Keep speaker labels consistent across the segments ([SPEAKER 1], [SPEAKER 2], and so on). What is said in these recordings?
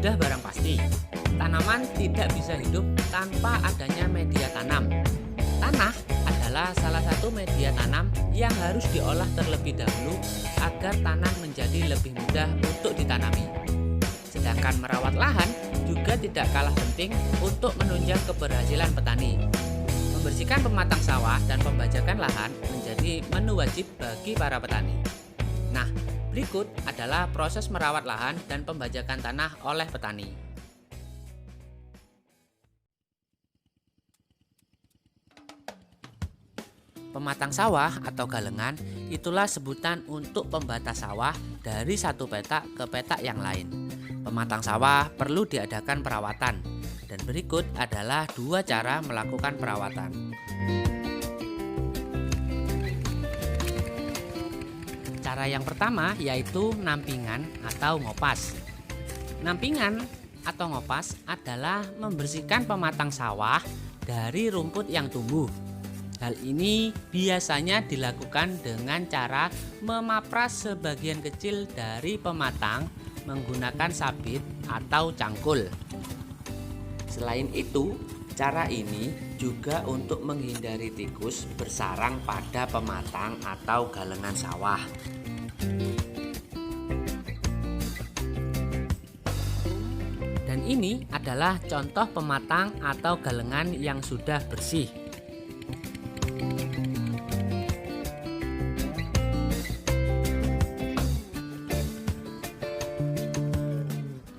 [SPEAKER 1] Sudah barang pasti, tanaman tidak bisa hidup tanpa adanya media tanam. Tanah adalah salah satu media tanam yang harus diolah terlebih dahulu agar tanah menjadi lebih mudah untuk ditanami. Sedangkan merawat lahan juga tidak kalah penting untuk menunjang keberhasilan petani. Membersihkan pematang sawah dan pembajakan lahan menjadi menu wajib bagi para petani. Nah, berikut adalah proses merawat lahan dan pembajakan tanah oleh petani. Pematang sawah atau galengan itulah sebutan untuk pembatas sawah dari satu petak ke petak yang lain. Pematang sawah perlu diadakan perawatan, dan berikut adalah dua cara melakukan perawatan. Cara yang pertama yaitu nampingan atau ngopas. Nampingan atau ngopas adalah membersihkan pematang sawah dari rumput yang tumbuh. Hal ini biasanya dilakukan dengan cara memapras sebagian kecil dari pematang menggunakan sabit atau cangkul. Selain itu, cara ini juga untuk menghindari tikus bersarang pada pematang atau galengan sawah. Dan ini adalah contoh pematang atau galengan yang sudah bersih.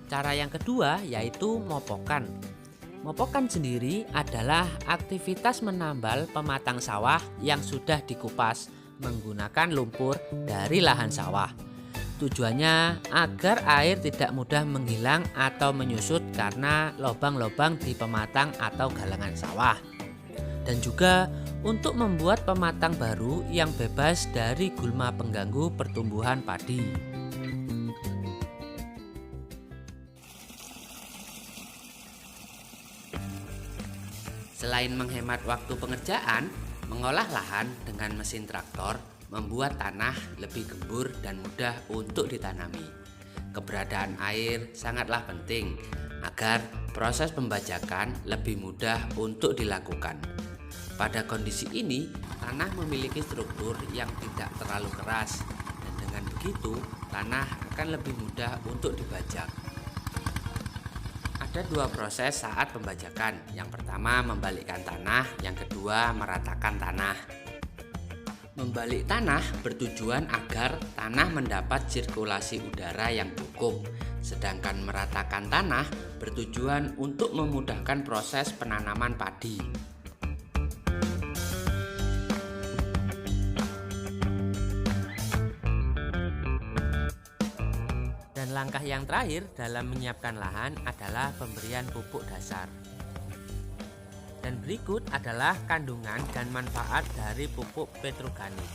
[SPEAKER 1] Cara yang kedua yaitu mopokan. Mopokan sendiri adalah aktivitas menambal pematang sawah yang sudah dikupas menggunakan lumpur dari lahan sawah. Tujuannya agar air tidak mudah menghilang atau menyusut karena lubang-lubang di pematang atau galengan sawah. Dan juga untuk membuat pematang baru yang bebas dari gulma pengganggu pertumbuhan padi. Selain menghemat waktu pengerjaan, mengolah lahan dengan mesin traktor membuat tanah lebih gembur dan mudah untuk ditanami. Keberadaan air sangatlah penting agar proses pembajakan lebih mudah untuk dilakukan. Pada kondisi ini, tanah memiliki struktur yang tidak terlalu keras, dan dengan begitu tanah akan lebih mudah untuk dibajak. Ada dua proses saat pembajakan. Yang pertama membalikkan tanah, yang kedua meratakan tanah. Membalik tanah bertujuan agar tanah mendapat sirkulasi udara yang cukup, sedangkan meratakan tanah bertujuan untuk memudahkan proses penanaman padi. Dan langkah yang terakhir dalam menyiapkan lahan adalah pemberian pupuk dasar. Dan berikut adalah kandungan dan manfaat dari pupuk petroorganik.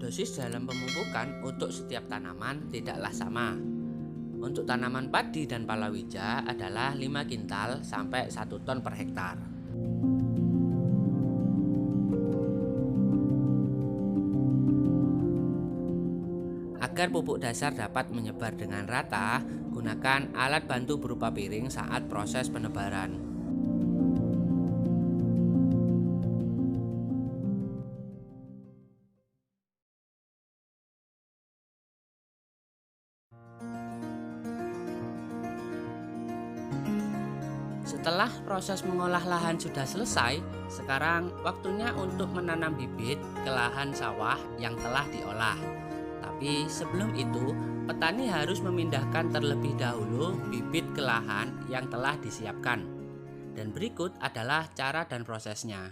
[SPEAKER 1] Dosis dalam pemupukan untuk setiap tanaman tidaklah sama. Untuk tanaman padi dan palawija adalah 5 kintal sampai 1 ton per hektar. Agar pupuk dasar dapat menyebar dengan rata, gunakan alat bantu berupa piring saat proses penebaran. Setelah proses mengolah lahan sudah selesai, sekarang waktunya untuk menanam bibit ke lahan sawah yang telah diolah. Tapi sebelum itu, petani harus memindahkan terlebih dahulu bibit ke lahan yang telah disiapkan. Dan berikut adalah cara dan prosesnya.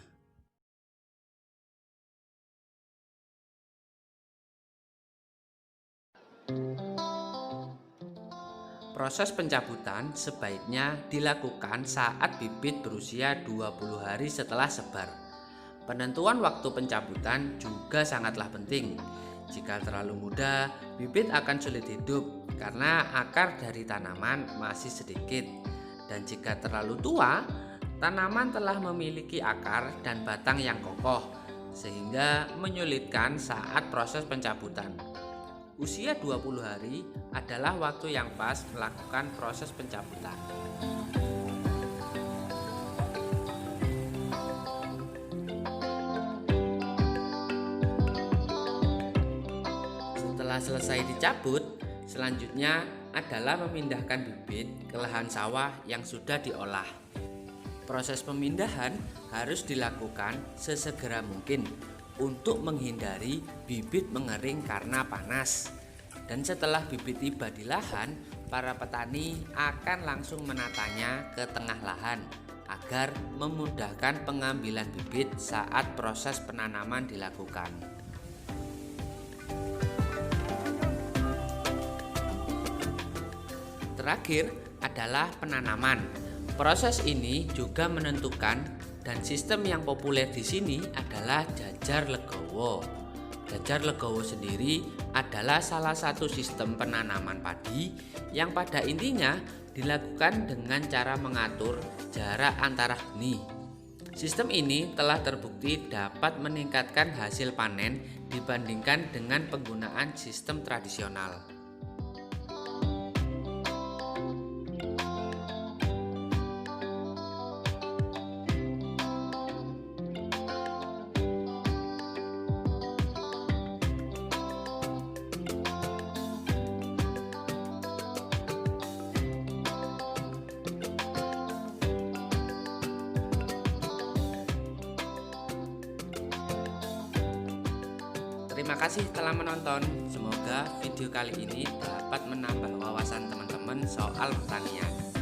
[SPEAKER 1] Proses pencabutan sebaiknya dilakukan saat bibit berusia 20 hari setelah sebar. Penentuan waktu pencabutan juga sangatlah penting. Jika terlalu muda, bibit akan sulit hidup karena akar dari tanaman masih sedikit Dan jika terlalu tua, tanaman telah memiliki akar dan batang yang kokoh, sehingga menyulitkan saat proses pencabutan. Usia 20 hari adalah waktu yang pas melakukan proses pencabutan. Setelah selesai dicabut, selanjutnya adalah memindahkan bibit ke lahan sawah yang sudah diolah. Proses pemindahan harus dilakukan sesegera mungkin untuk menghindari bibit mengering karena panas. Dan setelah bibit tiba di lahan, para petani akan langsung menatanya ke tengah lahan agar memudahkan pengambilan bibit saat proses penanaman dilakukan. Terakhir adalah penanaman. Proses ini juga menentukan, dan sistem yang populer di sini adalah jajar legowo. Jajar legowo sendiri adalah salah satu sistem penanaman padi yang pada intinya dilakukan dengan cara mengatur jarak antara benih. Sistem ini telah terbukti dapat meningkatkan hasil panen dibandingkan dengan penggunaan sistem tradisional. Terima kasih telah menonton. Semoga video kali ini dapat menambah wawasan teman-teman soal pertanian.